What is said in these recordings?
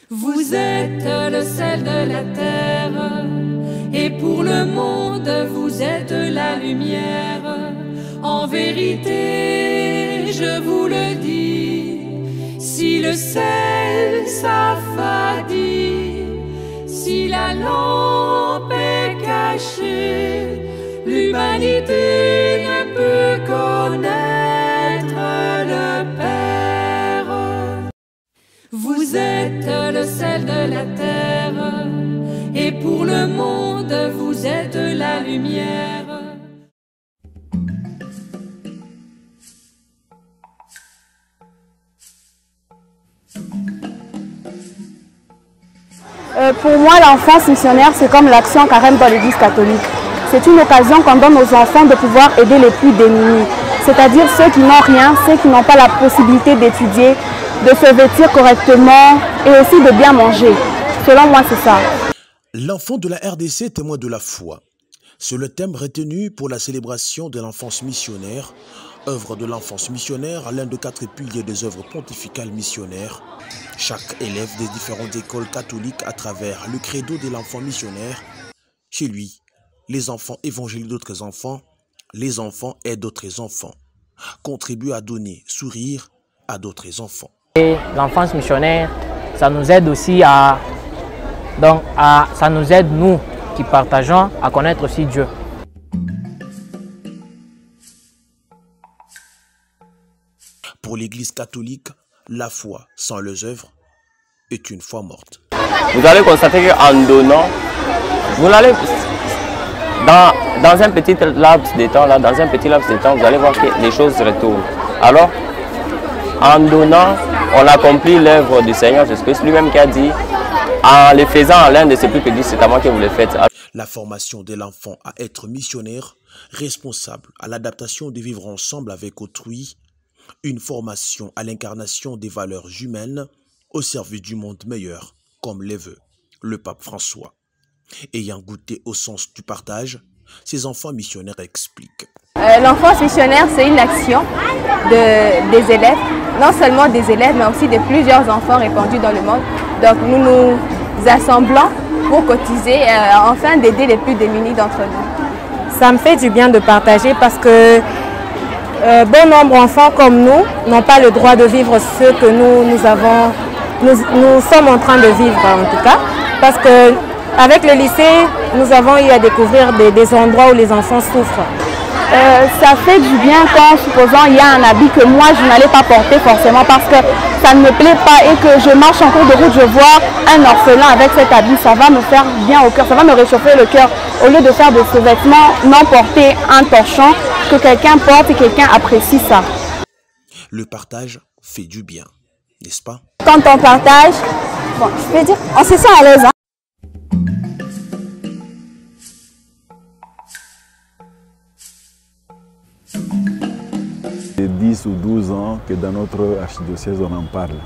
Vous êtes le sel de la terre, et pour le monde vous êtes la lumière. En vérité, je vous le dis, si le sel s'affadit, si la lampe est cachée, l'humanité ne peut connaître le Père. Vous êtes le sel de la terre, et pour le monde vous êtes la lumière. Pour moi, l'enfance missionnaire, c'est comme l'action carême dans l'Église catholique. C'est une occasion qu'on donne aux enfants de pouvoir aider les plus démunis, c'est-à-dire ceux qui n'ont rien, ceux qui n'ont pas la possibilité d'étudier, de se vêtir correctement et aussi de bien manger. Selon moi, c'est ça. L'enfant de la RDC témoin de la foi. C'est le thème retenu pour la célébration de l'enfance missionnaire. Œuvre de l'enfance missionnaire, l'un des 4 piliers des œuvres pontificales missionnaires. Chaque élève des différentes écoles catholiques à travers le credo de l'enfant missionnaire. Chez lui, les enfants évangélisent d'autres enfants, les enfants aident d'autres enfants, contribuent à donner sourire à d'autres enfants. L'enfance missionnaire, ça nous aide aussi ça nous aide nous qui partageons à connaître aussi Dieu. Pour l'Église catholique, la foi sans les œuvres est une foi morte. Vous allez constater qu'en donnant, vous allez dans un petit laps de temps, vous allez voir que les choses retournent. Alors, en donnant, on accomplit l'œuvre du Seigneur Jésus-Christ lui-même qui a dit, en les faisant à l'un de ses plus petits, c'est à moi que vous le faites. La formation de l'enfant à être missionnaire, responsable à l'adaptation de vivre ensemble avec autrui, une formation à l'incarnation des valeurs humaines au service du monde meilleur, comme les veut le pape François. Ayant goûté au sens du partage, ces enfants missionnaires expliquent. L'enfance missionnaire, c'est une action des élèves, non seulement des élèves, mais aussi de plusieurs enfants répandus dans le monde. Donc nous nous assemblons pour cotiser, afin d'aider les plus démunis d'entre nous. Ça me fait du bien de partager parce que bon nombre d'enfants comme nous n'ont pas le droit de vivre ce que nous sommes en train de vivre en tout cas. Parce qu'avec le lycée, nous avons eu à découvrir des endroits où les enfants souffrent. Ça fait du bien quand, supposons, il y a un habit que moi je n'allais pas porter forcément parce que ça ne me plaît pas et que je marche en cours de route, je vois un orphelin avec cet habit, ça va me faire bien au cœur, ça va me réchauffer le cœur. Au lieu de faire de ce vêtement non porté un torchon, que quelqu'un porte et quelqu'un apprécie ça. Le partage fait du bien, n'est-ce pas? Quand on partage, bon, je peux dire, on se sent à l'aise. Hein? C'est 10 ou 12 ans que dans notre archidiocèse on en parle.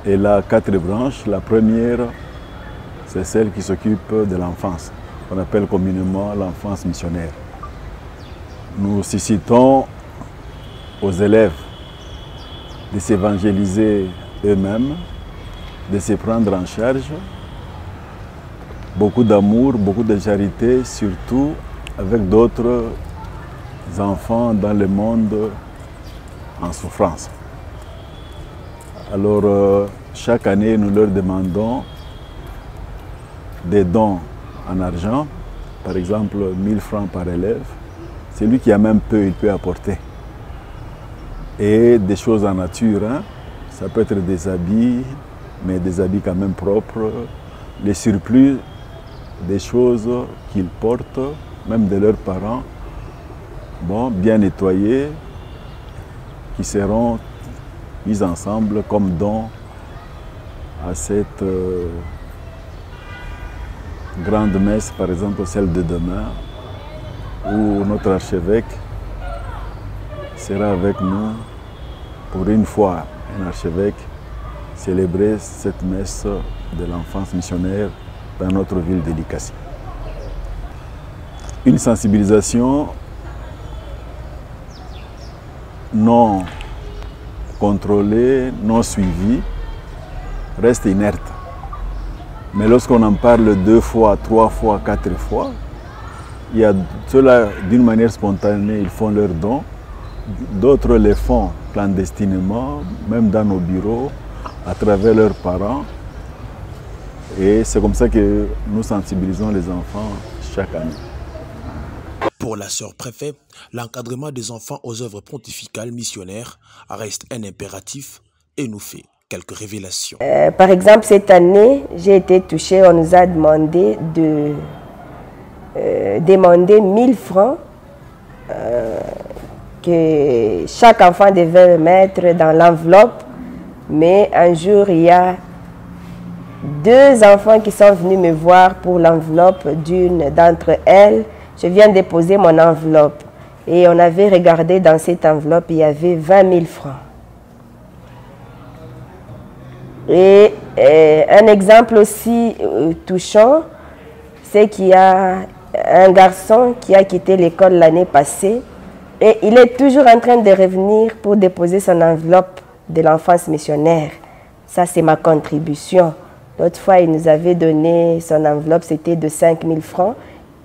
Et là, 4 branches. La première, c'est celle qui s'occupe de l'enfance, qu'on appelle communément l'enfance missionnaire. Nous suscitons aux élèves de s'évangéliser eux-mêmes, de se prendre en charge, beaucoup d'amour, beaucoup de charité, surtout avec d'autres enfants dans le monde en souffrance. Alors, chaque année, nous leur demandons des dons en argent, par exemple 1000 francs par élève. Celui qui a même peu, il peut apporter. Et des choses en nature, hein. Ça peut être des habits, mais des habits quand même propres, les surplus des choses qu'ils portent, même de leurs parents, bon, bien nettoyés, qui seront mis ensemble comme don à cette grande messe, par exemple celle de demain, où notre archevêque sera avec nous pour une fois, un archevêque, célébrer cette messe de l'enfance missionnaire dans notre ville de Likasi. Une sensibilisation non contrôlée, non suivie, restent inertes. Mais lorsqu'on en parle 2 fois, 3 fois, 4 fois, il y a ceux-là, d'une manière spontanée, ils font leurs dons. D'autres les font clandestinement, même dans nos bureaux, à travers leurs parents. Et c'est comme ça que nous sensibilisons les enfants chaque année. Pour la sœur préfet, l'encadrement des enfants aux œuvres pontificales missionnaires reste un impératif et nous fait quelques révélations. Par exemple, cette année, j'ai été touchée, on nous a demandé de demander 1000 francs que chaque enfant devait mettre dans l'enveloppe. Mais un jour, il y a 2 enfants qui sont venus me voir pour l'enveloppe d'une d'entre elles. Je viens déposer mon enveloppe et on avait regardé dans cette enveloppe, il y avait 20 000 francs. Et un exemple aussi touchant, c'est qu'il y a un garçon qui a quitté l'école l'année passée et il est toujours en train de revenir pour déposer son enveloppe de l'enfance missionnaire. Ça, c'est ma contribution. L'autre fois, il nous avait donné son enveloppe, c'était de 5 000 francs.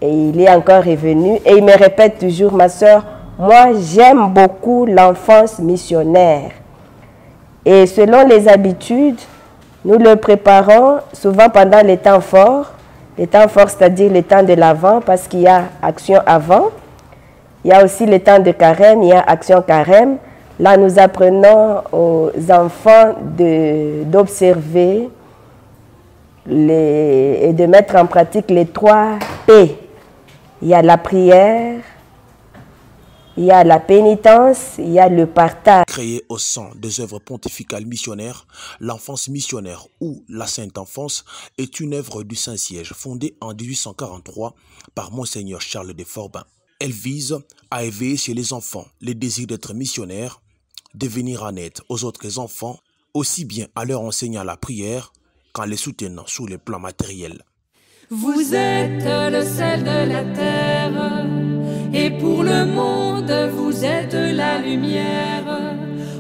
Et il est encore revenu et il me répète toujours, ma soeur, moi j'aime beaucoup l'enfance missionnaire. Et selon les habitudes, nous le préparons souvent pendant les temps forts. Les temps forts, c'est-à-dire les temps de l'Avent, parce qu'il y a action avant. Il y a aussi les temps de carême, il y a action carême. Là, nous apprenons aux enfants d'observer et de mettre en pratique les 3 P. Il y a la prière, il y a la pénitence, il y a le partage. Créé au sein des œuvres pontificales missionnaires, l'enfance missionnaire ou la Sainte Enfance est une œuvre du Saint-Siège fondée en 1843 par Monseigneur Charles de Forbin. Elle vise à éveiller chez les enfants le désir d'être missionnaires, de venir en aide aux autres enfants, aussi bien en leur enseignant la prière qu'en les soutenant sur le plan matériel. Vous êtes le sel de la terre, et pour le monde, vous êtes la lumière.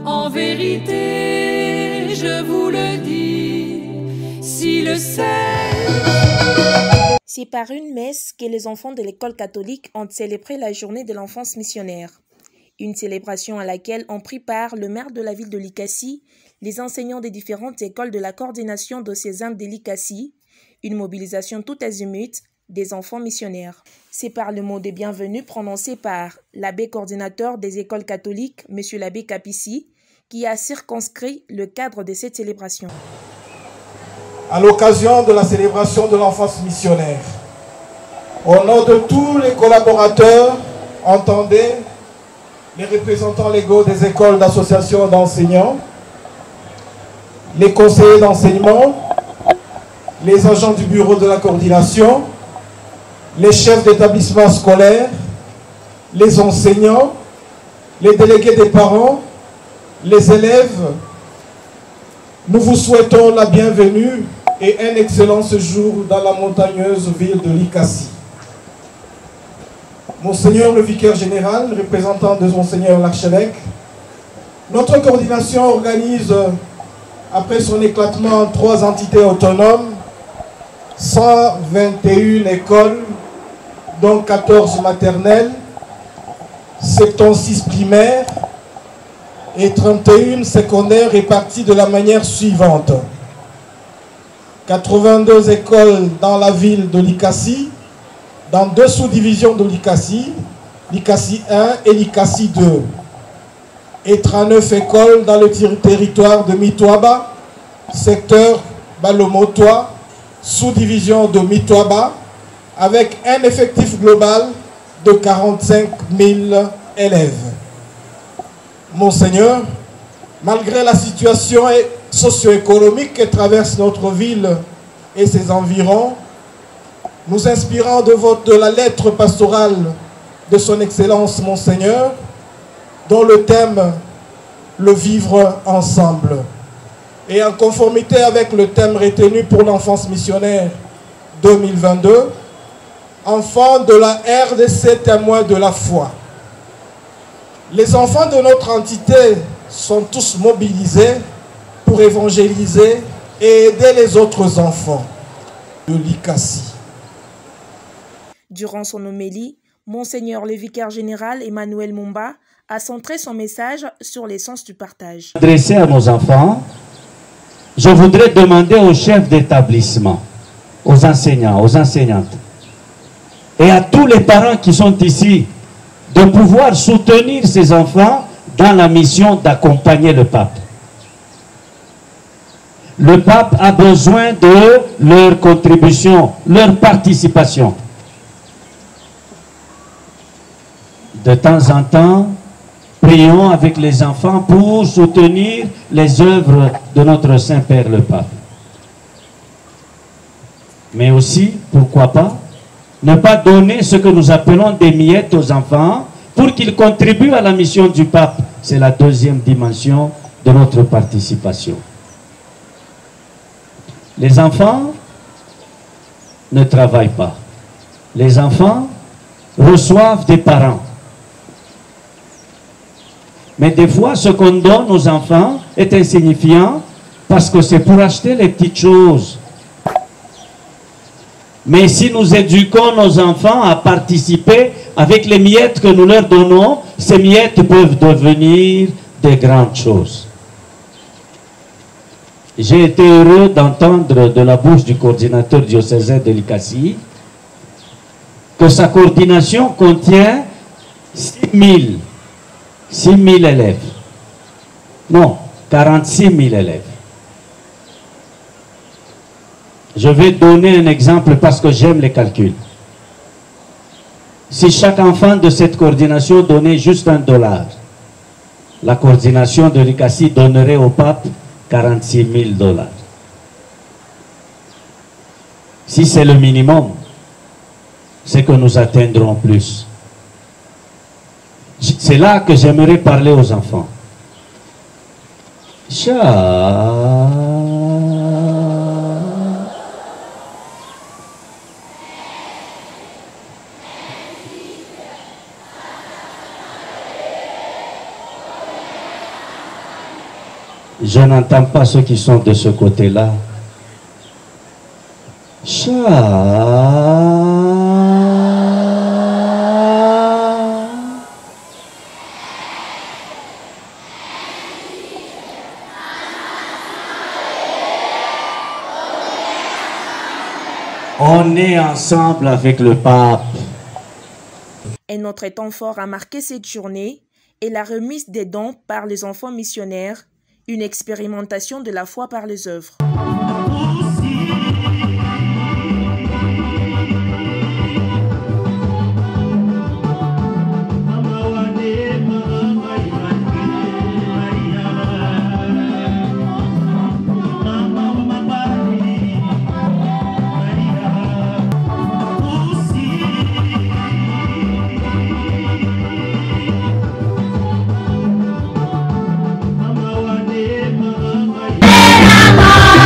En vérité, je vous le dis, si le sel... C'est par une messe que les enfants de l'école catholique ont célébré la journée de l'enfance missionnaire. Une célébration à laquelle ont pris part le maire de la ville de Likassi, les enseignants des différentes écoles de la coordination diocésaine de Likassi, une mobilisation tout azimut des enfants missionnaires. C'est par le mot de bienvenue prononcé par l'abbé coordinateur des écoles catholiques, M. l'abbé Capissi, qui a circonscrit le cadre de cette célébration. À l'occasion de la célébration de l'enfance missionnaire, au nom de tous les collaborateurs, entendez les représentants légaux des écoles d'associations d'enseignants, les conseillers d'enseignement, les agents du bureau de la coordination, les chefs d'établissement scolaire, les enseignants, les délégués des parents, les élèves. Nous vous souhaitons la bienvenue et un excellent séjour dans la montagneuse ville de Likassi. Monseigneur le vicaire général, représentant de Monseigneur l'archevêque, notre coordination organise, après son éclatement en 3 entités autonomes, 121 écoles, dont 14 maternelles, 76 primaires et 31 secondaires réparties de la manière suivante. 82 écoles dans la ville de Likassi, dans 2 sous-divisions de Likassi, Likassi 1 et Likassi 2, et 39 écoles dans le territoire de Mitwaba, secteur Balomotoa, sous-division de Mitwaba, avec un effectif global de 45 000 élèves. Monseigneur, malgré la situation socio-économique que traverse notre ville et ses environs, nous inspirant de la lettre pastorale de son Excellence Monseigneur, dont le thème « Le vivre ensemble » et en conformité avec le thème retenu pour l'enfance missionnaire 2022, enfants de la RDC témoins de la foi. Les enfants de notre entité sont tous mobilisés pour évangéliser et aider les autres enfants de l'ICASI. Durant son homélie, Monseigneur le vicaire général Emmanuel Mumba a centré son message sur l'essence du partage. Adressé à nos enfants, je voudrais demander aux chefs d'établissement, aux enseignants, aux enseignantes et à tous les parents qui sont ici de pouvoir soutenir ces enfants dans la mission d'accompagner le pape. Le pape a besoin de leur contribution, leur participation. De temps en temps, prions avec les enfants pour soutenir les œuvres de notre Saint-Père le Pape. Mais aussi, pourquoi pas, ne pas donner ce que nous appelons des miettes aux enfants pour qu'ils contribuent à la mission du Pape. C'est la deuxième dimension de notre participation. Les enfants ne travaillent pas. Les enfants reçoivent des parents. Mais des fois, ce qu'on donne aux enfants est insignifiant parce que c'est pour acheter les petites choses. Mais si nous éduquons nos enfants à participer avec les miettes que nous leur donnons, ces miettes peuvent devenir des grandes choses. J'ai été heureux d'entendre de la bouche du coordinateur diocésain de l'ICASI que sa coordination contient 6 000 élèves. Non, 46 000 élèves. Je vais donner un exemple parce que j'aime les calculs. Si chaque enfant de cette coordination donnait juste $1, la coordination de l'ICASI donnerait au pape 46 000 $. Si c'est le minimum, c'est que nous atteindrons plus. C'est là que j'aimerais parler aux enfants. Je n'entends pas ceux qui sont de ce côté-là. On est ensemble avec le pape. Un autre temps fort a marqué cette journée et la remise des dons par les enfants missionnaires, une expérimentation de la foi par les œuvres. Mama.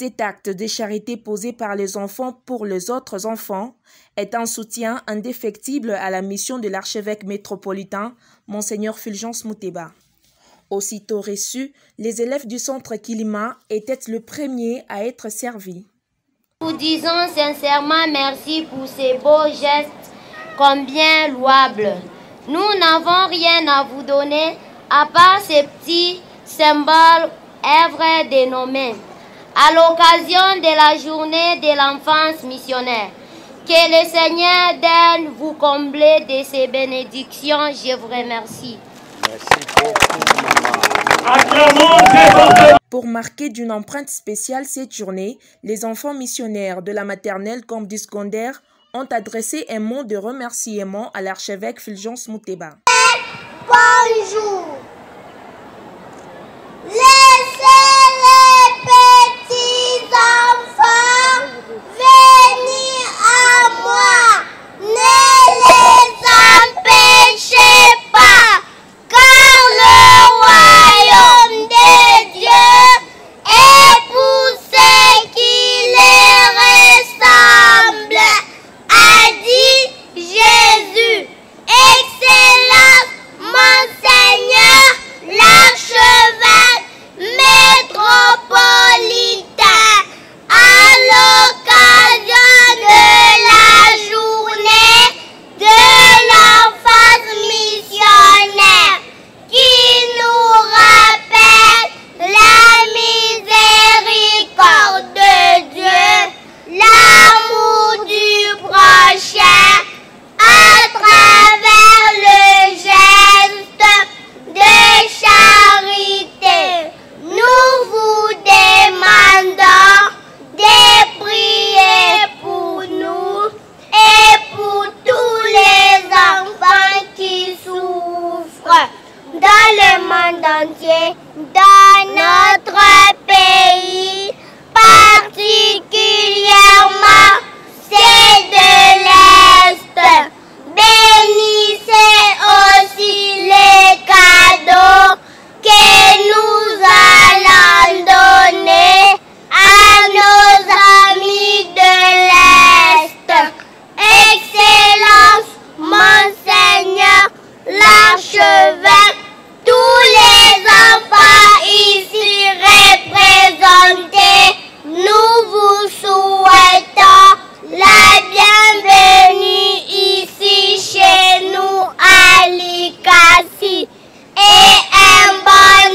Cet acte de charité posé par les enfants pour les autres enfants est un soutien indéfectible à la mission de l'archevêque métropolitain, Monseigneur Fulgence Mouteba. Aussitôt reçus, les élèves du centre Kilima étaient le premier à être servis. Nous disons sincèrement merci pour ces beaux gestes combien louables. Nous n'avons rien à vous donner à part ces petits symboles œuvres de nos mains. À l'occasion de la journée de l'enfance missionnaire, que le Seigneur donne vous combler de ses bénédictions. Je vous remercie. Pour marquer d'une empreinte spéciale cette journée, les enfants missionnaires de la maternelle comme du secondaire ont adressé un mot de remerciement à l'archevêque Fulgence Mouteba. Bonjour. Laissez les petits enfants venir à moi. Ne les empêchez pas, car le royaume de Dieu est pour ceux qui les ressemblent, a dit Jésus. Excellence, Monseigneur l'archevêque métropolitain, à l'occasion de la journée de l'enfance missionnaire, qui nous rappelle la miséricorde de Dieu, l'amour du prochain, à travers le geste de charité. Nous vous demandons de prier pour nous et pour tous les enfants qui souffrent dans le monde entier, dans notre pays, particulièrement ceux de l'Est. Bénissez aussi les cadeaux que nous allons donner à nos amis de l'Est. Excellence, Monseigneur l'archevêque, tous les enfants ici représentés, nous vous souhaitons la bienvenue ici chez nous à Likasi et un bon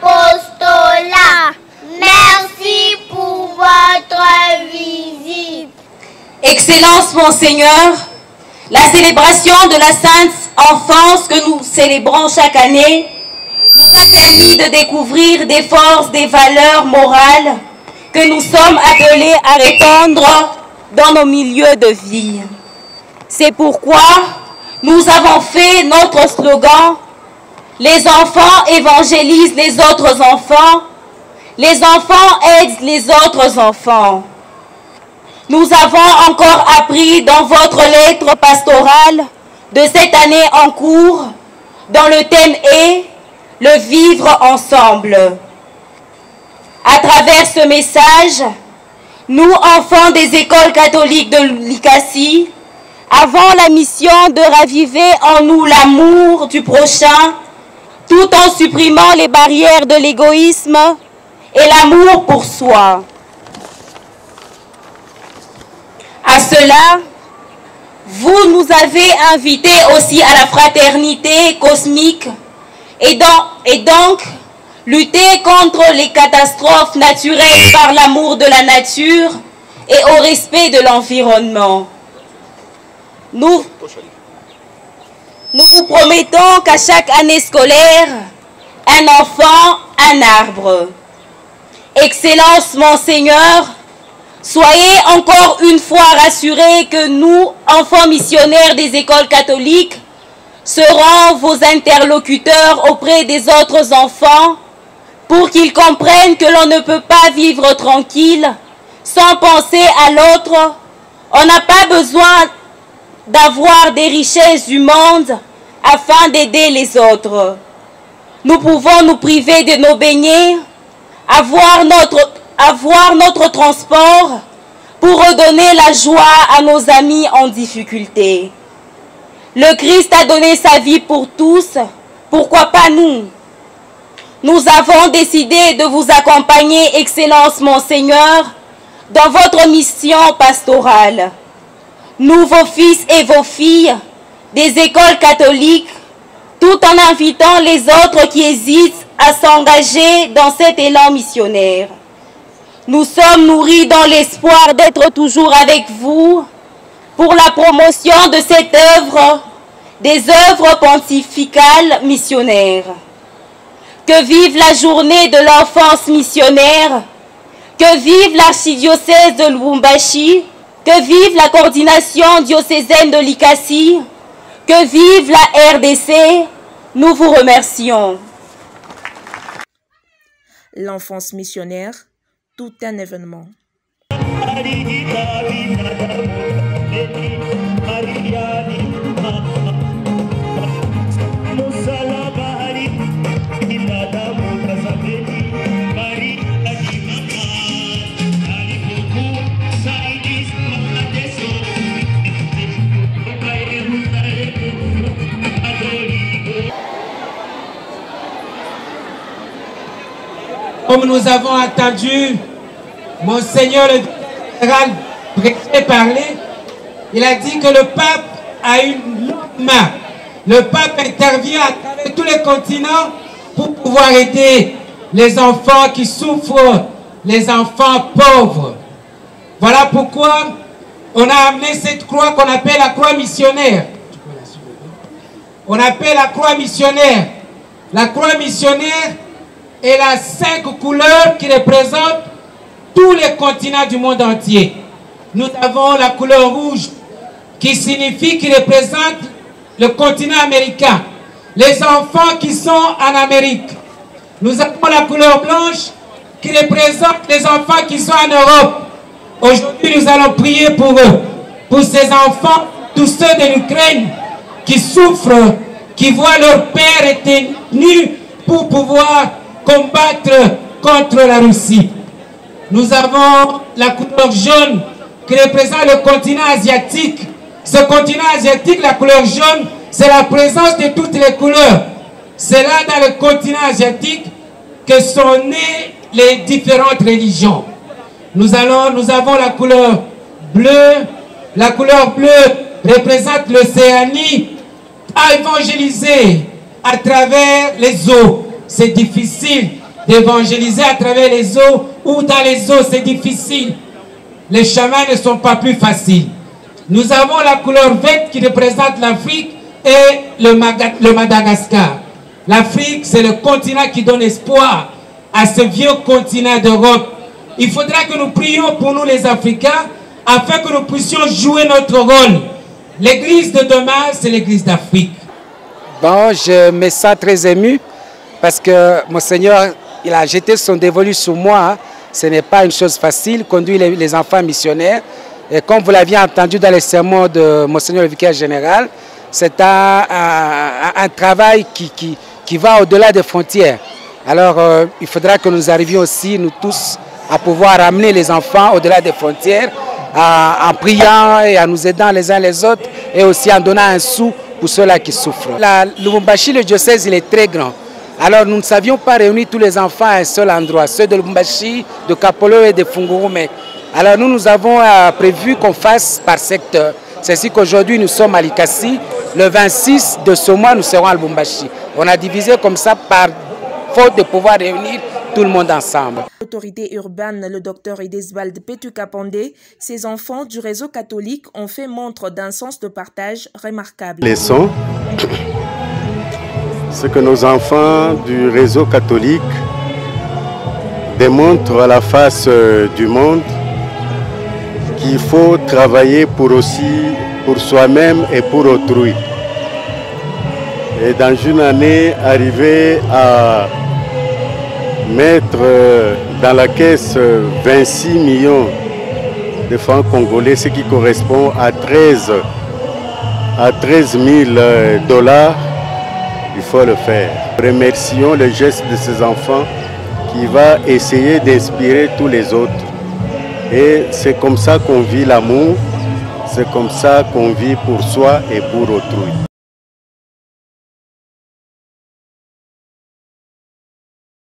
apostolat. Merci pour votre visite. Excellence, Monseigneur, la célébration de la Sainte Enfance que nous célébrons chaque année nous a permis de découvrir des forces, des valeurs morales que nous sommes appelés à répandre dans nos milieux de vie. C'est pourquoi nous avons fait notre slogan « Les enfants évangélisent les autres enfants, les enfants aident les autres enfants ». Nous avons encore appris dans votre lettre pastorale de cette année en cours, dans le thème est « Le vivre ensemble ». À travers ce message, nous, enfants des écoles catholiques de Likasi, avons la mission de raviver en nous l'amour du prochain, tout en supprimant les barrières de l'égoïsme et l'amour pour soi. À cela, vous nous avez invités aussi à la fraternité cosmique et donc lutter contre les catastrophes naturelles par l'amour de la nature et au respect de l'environnement. Nous vous promettons qu'à chaque année scolaire, un enfant, un arbre. Excellence, Monseigneur, soyez encore une fois rassurés que nous, enfants missionnaires des écoles catholiques, serons vos interlocuteurs auprès des autres enfants pour qu'ils comprennent que l'on ne peut pas vivre tranquille sans penser à l'autre. On n'a pas besoin d'avoir des richesses du monde afin d'aider les autres. Nous pouvons nous priver de nos beignets, avoir avoir notre transport pour redonner la joie à nos amis en difficulté. Le Christ a donné sa vie pour tous, pourquoi pas nous? Nous avons décidé de vous accompagner, Excellence Monseigneur, dans votre mission pastorale. Nous, vos fils et vos filles des écoles catholiques, tout en invitant les autres qui hésitent à s'engager dans cet élan missionnaire. Nous sommes nourris dans l'espoir d'être toujours avec vous pour la promotion de cette œuvre, des œuvres pontificales missionnaires. Que vive la journée de l'enfance missionnaire, que vive l'archidiocèse de Lubumbashi, que vive la coordination diocésaine de l'ICASI, que vive la RDC, nous vous remercions. L'enfance missionnaire, tout un événement. Comme nous avons entendu Monseigneur le général prêcher parler, il a dit que le pape a une longue main. Le pape intervient à travers tous les continents pour pouvoir aider les enfants qui souffrent, les enfants pauvres. Voilà pourquoi on a amené cette croix qu'on appelle la croix missionnaire. On appelle la croix missionnaire. La croix missionnaire est la 5 couleurs qui représentent tous les continents du monde entier. Nous avons la couleur rouge qui signifie, qui représente le continent américain, les enfants qui sont en Amérique. Nous avons la couleur blanche qui représente les enfants qui sont en Europe. Aujourd'hui, nous allons prier pour eux, pour ces enfants, tous ceux de l'Ukraine qui souffrent, qui voient leur père éteint pour pouvoir combattre contre la Russie. Nous avons la couleur jaune qui représente le continent asiatique. Ce continent asiatique, la couleur jaune, c'est la présence de toutes les couleurs. C'est là, dans le continent asiatique, que sont nées les différentes religions. Nous avons la couleur bleue. La couleur bleue représente l'Océanie à évangéliser à travers les eaux. C'est difficile d'évangéliser à travers les eaux ou dans les eaux, c'est difficile. Les chemins ne sont pas plus faciles. Nous avons la couleur verte qui représente l'Afrique et le Madagascar. L'Afrique, c'est le continent qui donne espoir à ce vieux continent d'Europe. Il faudra que nous prions pour nous les Africains afin que nous puissions jouer notre rôle. L'église de demain, c'est l'église d'Afrique. Bon, je me sens très ému parce que Monseigneur, il a jeté son dévolu sur moi. Ce n'est pas une chose facile, conduire les enfants missionnaires. Et comme vous l'aviez entendu dans les sermons de Monseigneur le vicaire général, c'est un travail qui va au-delà des frontières. Alors, il faudra que nous arrivions aussi, nous tous, à pouvoir amener les enfants au-delà des frontières, en priant et en nous aidant les uns les autres, et aussi en donnant un sou pour ceux-là qui souffrent. Lubumbashi, le diocèse, il est très grand. Alors nous ne savions pas réunir tous les enfants à un seul endroit, ceux de Lubumbashi, de Kapolo et de Fungurume. Alors nous avons prévu qu'on fasse par secteur. C'est ainsi qu'aujourd'hui nous sommes à Likasi. Le 26 de ce mois, nous serons à Lubumbashi. On a divisé comme ça par faute de pouvoir réunir tout le monde ensemble. L'autorité urbaine, le docteur Idesbald Petukapondé, ces enfants du réseau catholique ont fait montre d'un sens de partage remarquable. Leçon, c'est que nos enfants du réseau catholique démontrent à la face du monde qu'il faut travailler pour soi-même et pour autrui. Et dans une année, arriver à mettre dans la caisse 26 millions de francs congolais, ce qui correspond à 13 000 $, il faut le faire. Remercions le geste de ces enfants qui va essayer d'inspirer tous les autres. Et c'est comme ça qu'on vit l'amour, c'est comme ça qu'on vit pour soi et pour autrui.